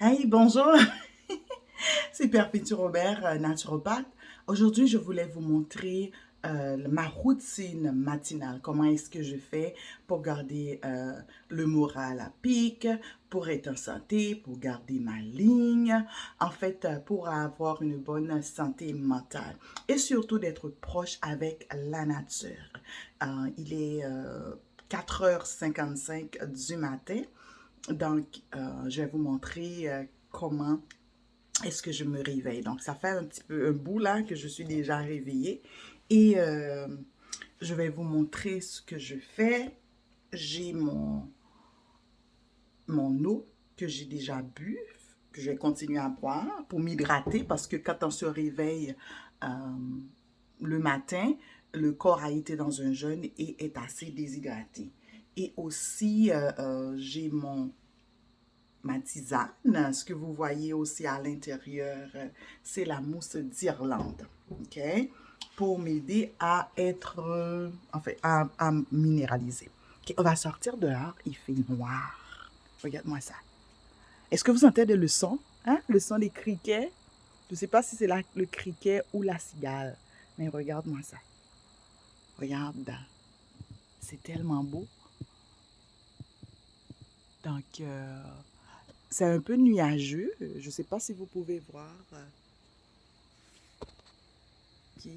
Hey, bonjour, c'est Perpétue Robert, naturopathe. Aujourd'hui, je voulais vous montrer ma routine matinale. Comment est-ce que je fais pour garder le moral à pic, pour être en santé, pour garder ma ligne, en fait, pour avoir une bonne santé mentale et surtout d'être proche avec la nature. Il est 4h55 du matin. Donc, je vais vous montrer comment est-ce que je me réveille. Donc, ça fait un petit peu un bout là que je suis déjà réveillée. Et je vais vous montrer ce que je fais. J'ai mon eau que j'ai déjà bu, que je vais continuer à boire pour m'hydrater parce que quand on se réveille euh, le matin, le corps a été dans un jeûne et est assez déshydraté. Et aussi, j'ai ma tisane. Ce que vous voyez aussi à l'intérieur, c'est la mousse d'Irlande. OK? Pour m'aider à être, en fait, à minéraliser. OK, on va sortir dehors. Il fait noir. Regarde-moi ça. Est-ce que vous entendez le son? Hein? Le son des criquets? Je ne sais pas si c'est le criquet ou la cigale. Mais regarde-moi ça. Regarde. C'est tellement beau. Donc, c'est un peu nuageux. Je ne sais pas si vous pouvez voir. OK.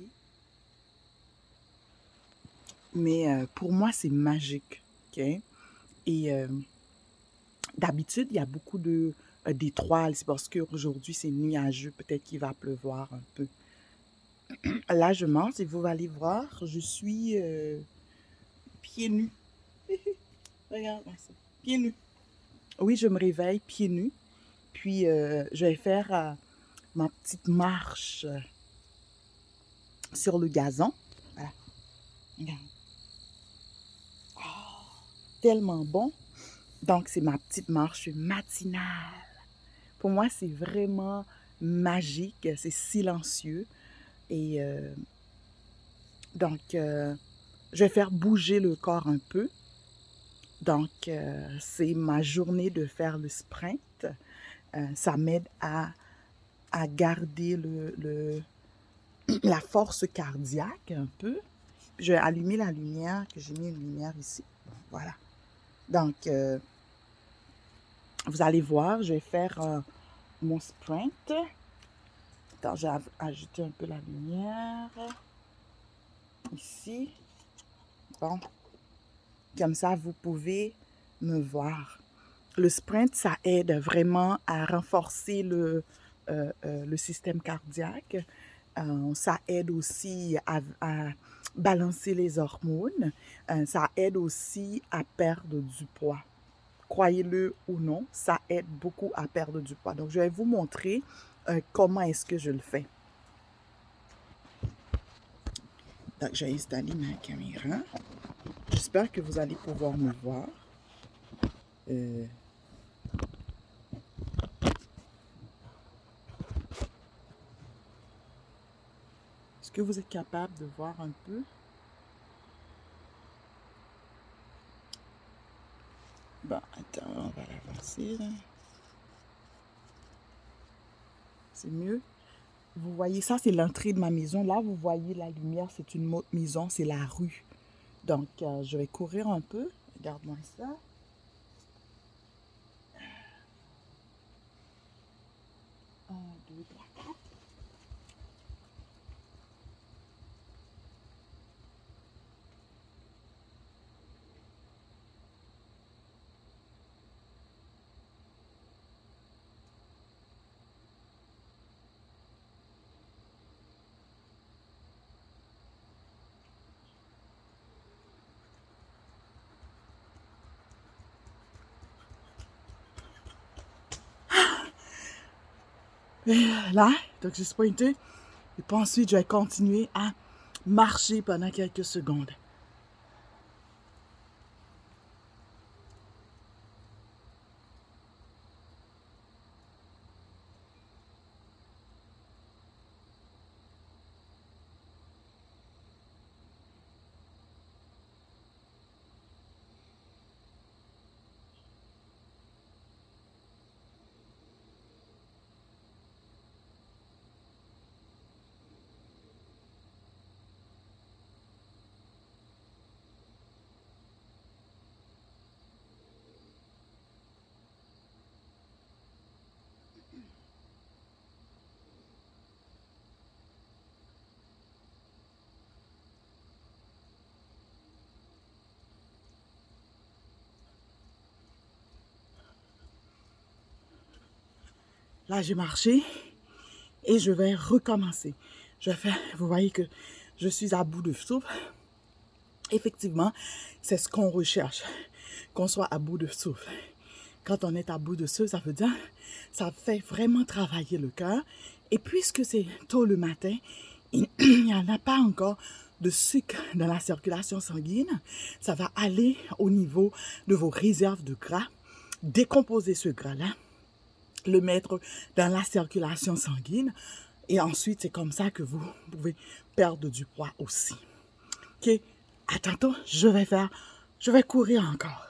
Mais pour moi, c'est magique. OK? Et d'habitude, il y a beaucoup d'étoiles. C'est parce qu'aujourd'hui, c'est nuageux. Peut-être qu'il va pleuvoir un peu. Là, je marche et vous allez voir, je suis pieds nus. Regarde-moi ça. Pieds nus. Oui, je me réveille pieds nus. Puis, je vais faire ma petite marche sur le gazon. Voilà. Regarde. Tellement bon. Donc, c'est ma petite marche matinale. Pour moi, c'est vraiment magique, c'est silencieux. Et donc, je vais faire bouger le corps un peu. Donc, c'est ma journée de faire le sprint. Ça m'aide à garder la force cardiaque un peu. Je vais allumer la lumière, que j'ai mis une lumière ici. Voilà. Donc, vous allez voir, je vais faire mon sprint. Attends, j'ai ajouté un peu la lumière. Ici. Bon, comme ça, vous pouvez me voir. Le sprint, ça aide vraiment à renforcer le système cardiaque. Ça aide aussi à balancer les hormones. Ça aide aussi à perdre du poids. Croyez-le ou non, ça aide beaucoup à perdre du poids. Donc, je vais vous montrer comment est-ce que je le fais. Donc, j'ai installé ma caméra. J'espère que vous allez pouvoir me voir. Euh, Est-ce que vous êtes capable de voir un peu? Bon, attends, on va l'avancer là. C'est mieux. Vous voyez, ça c'est l'entrée de ma maison. Là, vous voyez la lumière, c'est une autre maison, c'est la rue. Donc, je vais courir un peu. Regarde-moi ça. Un, deux, trois, quatre. Là, donc j'ai sprinté. Et puis ensuite, je vais continuer à marcher pendant quelques secondes. Là, j'ai marché et je vais recommencer. Vous voyez que je suis à bout de souffle. Effectivement, c'est ce qu'on recherche, qu'on soit à bout de souffle. Quand on est à bout de souffle, ça veut dire, ça fait vraiment travailler le cœur. Et puisque c'est tôt le matin, il n'y en a pas encore de sucre dans la circulation sanguine, ça va aller au niveau de vos réserves de gras, décomposer ce gras-là, le mettre dans la circulation sanguine, et ensuite, c'est comme ça que vous pouvez perdre du poids aussi. OK? À tantôt, je vais courir encore.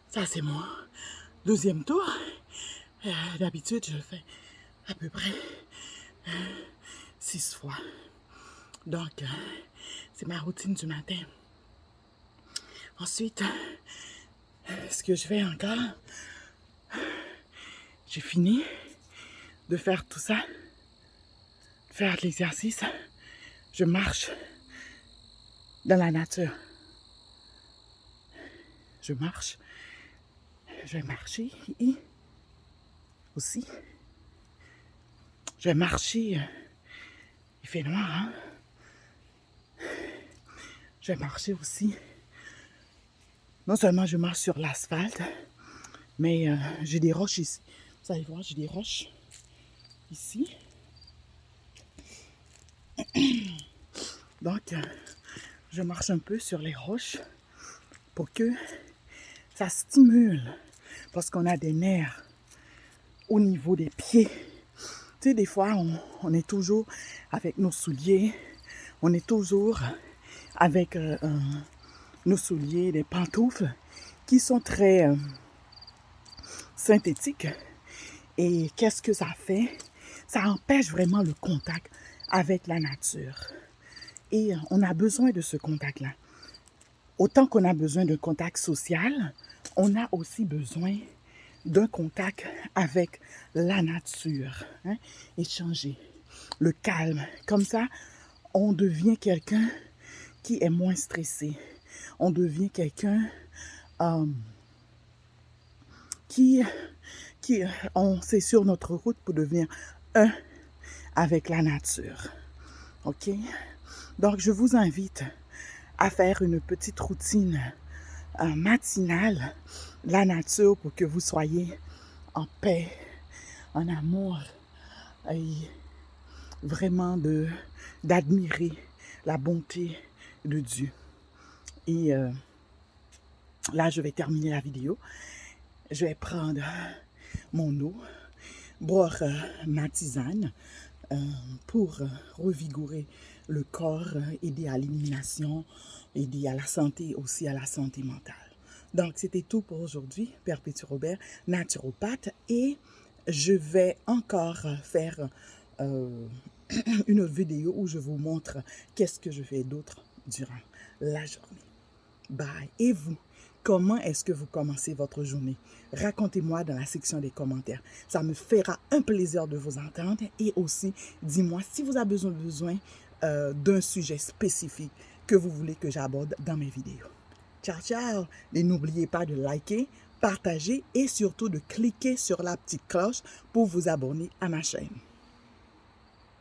Ça, c'est mon deuxième tour. D'habitude, je le fais à peu près 6 fois. Donc, c'est ma routine du matin. Ensuite, ce que je fais encore, j'ai fini de faire tout ça, de faire de l'exercice. Je marche dans la nature. Je marche. Je vais marcher et aussi, je vais marcher. Il fait noir, hein? Je vais marcher aussi. Non seulement je marche sur l'asphalte, mais j'ai des roches ici. Vous allez voir, j'ai des roches ici. Donc, je marche un peu sur les roches pour que ça stimule. Parce qu'on a des nerfs au niveau des pieds. Tu sais, des fois, on est toujours avec nos souliers. On est toujours avec nos souliers, des pantoufles qui sont très synthétiques. Et qu'est-ce que ça fait? Ça empêche vraiment le contact avec la nature. Et on a besoin de ce contact-là. Autant qu'on a besoin d'un contact social, on a aussi besoin d'un contact avec la nature. Hein? Échanger, le calme. Comme ça, on devient quelqu'un qui est moins stressé. On devient quelqu'un on c'est sur notre route pour devenir un avec la nature. OK? Donc, je vous invite à faire une petite routine matinale, la nature, pour que vous soyez en paix, en amour, et vraiment d'admirer la bonté de Dieu. Et là, je vais terminer la vidéo. Je vais prendre mon eau, boire ma tisane pour revigorer le corps, aider à l'élimination, aider à la santé, aussi à la santé mentale. Donc, c'était tout pour aujourd'hui. Perpétue Robert, naturopathe. Et je vais encore faire une autre vidéo où je vous montre qu'est-ce que je fais d'autre durant la journée. Bye. Et vous, comment est-ce que vous commencez votre journée? Racontez-moi dans la section des commentaires. Ça me fera un plaisir de vous entendre. Et aussi, dis-moi si vous avez besoin d'un sujet spécifique que vous voulez que j'aborde dans mes vidéos. Ciao, ciao! Et n'oubliez pas de liker, partager et surtout de cliquer sur la petite cloche pour vous abonner à ma chaîne.